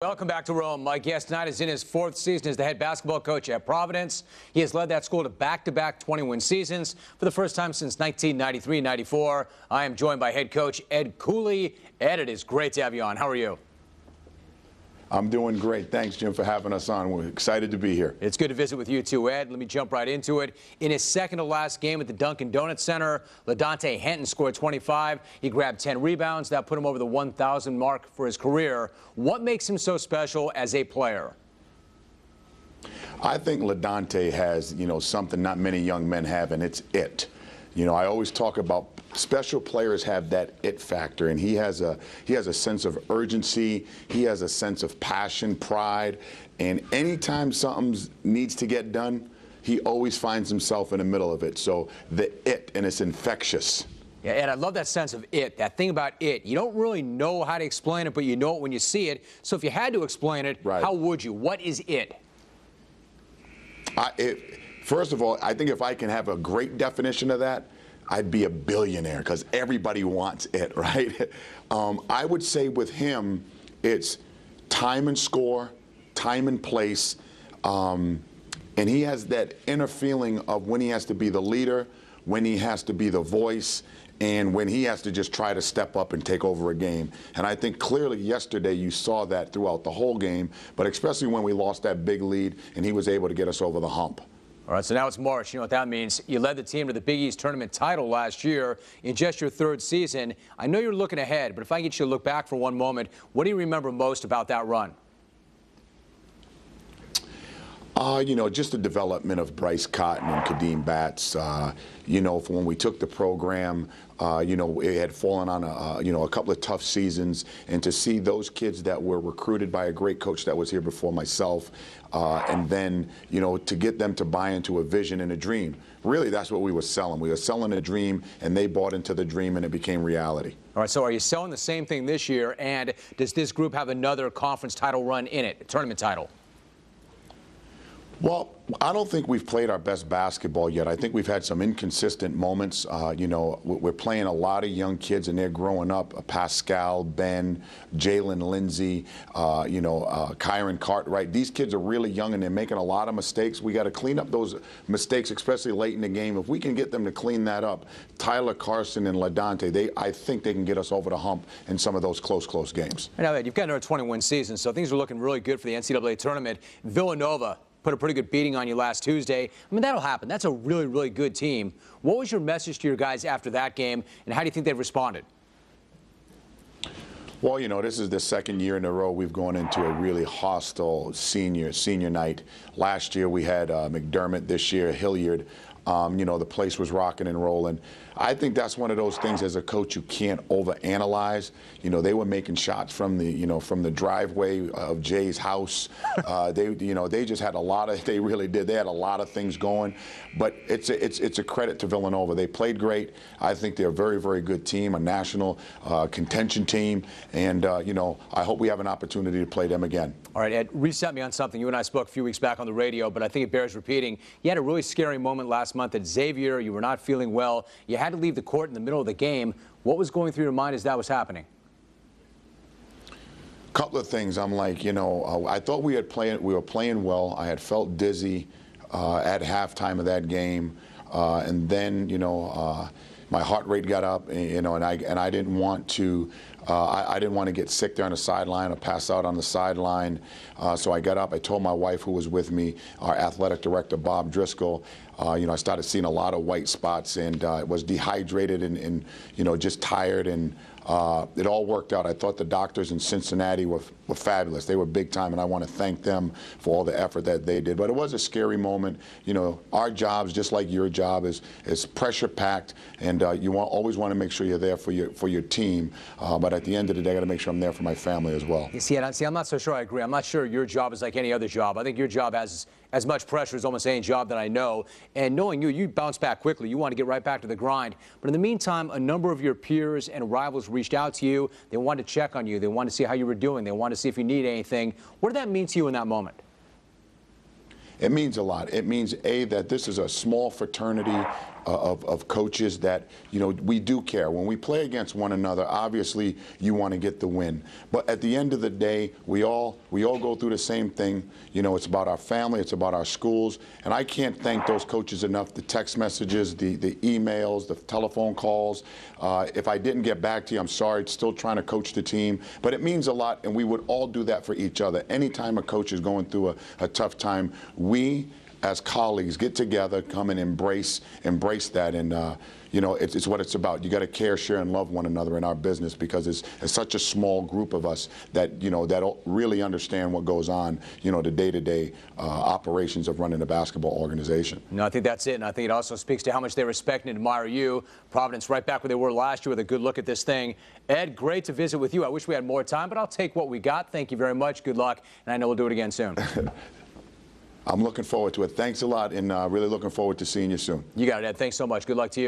Welcome back to Rome. My guest tonight is in his 4th season as the head basketball coach at Providence. He has led that school to back-to-back 20-win seasons for the first time since 1993-94. I am joined by head coach Ed Cooley. Ed, it is great to have you on. How are you? I'm doing great. Thanks, Jim, for having us on. We're excited to be here. It's good to visit with you too, Ed. Let me jump right into it. In his second-to-last game at the Dunkin' Donuts Center, LaDante Henton scored 25. He grabbed 10 rebounds. That put him over the 1,000 mark for his career. What makes him so special as a player? I think LaDante has, something not many young men have, and it's it. I always talk about special players have that it factor, and he has a sense of urgency. He has a sense of passion, pride, and anytime something needs to get done, he always finds himself in the middle of it. So the it, and it's infectious. Yeah, and I love that sense of it, that thing about it. You don't really know how to explain it, but you know it when you see it. So if you had to explain it, right, how would you? What is it? First of all, I think if I can have a great definition of that, I'd be a billionaire, because everybody wants it, right? I would say with him, it's time and score, time and place, and he has that inner feeling of when he has to be the leader, when he has to be the voice, and when he has to just try to step up and take over a game. And I think clearly yesterday you saw that throughout the whole game, but especially when we lost that big lead and he was able to get us over the hump. All right, so now it's March. You know what that means. You led the team to the Big East tournament title last year in just your 3rd season. I know you're looking ahead, but if I get you to look back for one moment, what do you remember most about that run? Just the development of Bryce Cotton and Kadeem Batts. From when we took the program, it had fallen on a couple of tough seasons, and to see those kids that were recruited by a great coach that was here before myself, and then, to get them to buy into a vision and a dream. Really, that's what we were selling. We were selling a dream, and they bought into the dream, and it became reality. All right, so are you selling the same thing this year, and does this group have another conference title run in it, a tournament title? Well, I don't think we've played our best basketball yet. I think we've had some inconsistent moments. We're playing a lot of young kids, and they're growing up. Pascal, Ben, Jalen Lindsay, Kyron Cartwright. These kids are really young, and they're making a lot of mistakes. We got to clean up those mistakes, especially late in the game. If we can get them to clean that up, Tyler Carson and LaDante, I think they can get us over the hump in some of those close games. Now, Ed, you've got another 20-win season, so things are looking really good for the NCAA tournament. Villanova put a pretty good beating on you last Tuesday. I mean, that'll happen. That's a really, really good team. What was your message to your guys after that game, and how do you think they've responded? Well, this is the 2nd year in a row we've gone into a really hostile senior night. Last year we had McDermott, this year Hilliard. The place was rocking and rolling. I think that's one of those things as a coach you can't overanalyze. They were making shots from the driveway of Jay's house. They just had a lot of, they really did. They had a lot of things going. But it's a credit to Villanova. They played great. I think they're a very, very good team, a national contention team. And, I hope we have an opportunity to play them again. All right, Ed, reset me on something. You and I spoke a few weeks back on the radio, but I think it bears repeating. You had a really scary moment last month at Xavier. You were not feeling well. You had to leave the court in the middle of the game. What was going through your mind as that was happening? Couple of things. I'm like, I thought we were playing well. I had felt dizzy at halftime of that game, and then my heart rate got up, and I didn't want to. I didn't want to get sick there on the sideline or pass out on the sideline. So I got up. I told my wife, who was with me, our athletic director, Bob Driscoll, I started seeing a lot of white spots, and was dehydrated and just tired, and it all worked out. I thought the doctors in Cincinnati were fabulous. They were big time, and I want to thank them for all the effort that they did. But it was a scary moment. Our jobs, just like your job, is pressure packed, and you always want to make sure you're there for your team. But at the end of the day, I got to make sure I'm there for my family as well. You see, I'm not so sure I agree. I'm not sure your job is like any other job. I think your job has as much pressure as almost any job that I know. And knowing you bounce back quickly. You want to get right back to the grind. But in the meantime, a number of your peers and rivals reached out to you. They wanted to check on you. They wanted to see how you were doing. They wanted to see if you need anything. What did that mean to you in that moment? It means a lot. It means, A, that this is a small fraternity, of coaches that, you know, we do care. When we play against one another, obviously you want to get the win. But at the end of the day, we all go through the same thing. You know, it's about our family, it's about our schools, and I can't thank those coaches enough. The text messages, the emails, the telephone calls. If I didn't get back to you, I'm sorry. Still trying to coach the team, but it means a lot, and we would all do that for each other. Anytime a coach is going through a tough time, we as colleagues get together, come and embrace that, and you know, it's what it's about. You got to care, share, and love one another in our business, because it's such a small group of us that, you know, that really understand what goes on, you know, the day-to-day operations of running a basketball organization. No, I think that's it, and I think it also speaks to how much they respect and admire you. Providence right back where they were last year with a good look at this thing. Ed, great to visit with you. I wish we had more time, but I'll take what we got. Thank you very much. Good luck, and I know we'll do it again soon. I'm looking forward to it. Thanks a lot, and really looking forward to seeing you soon. You got it, Ed. Thanks so much. Good luck to you.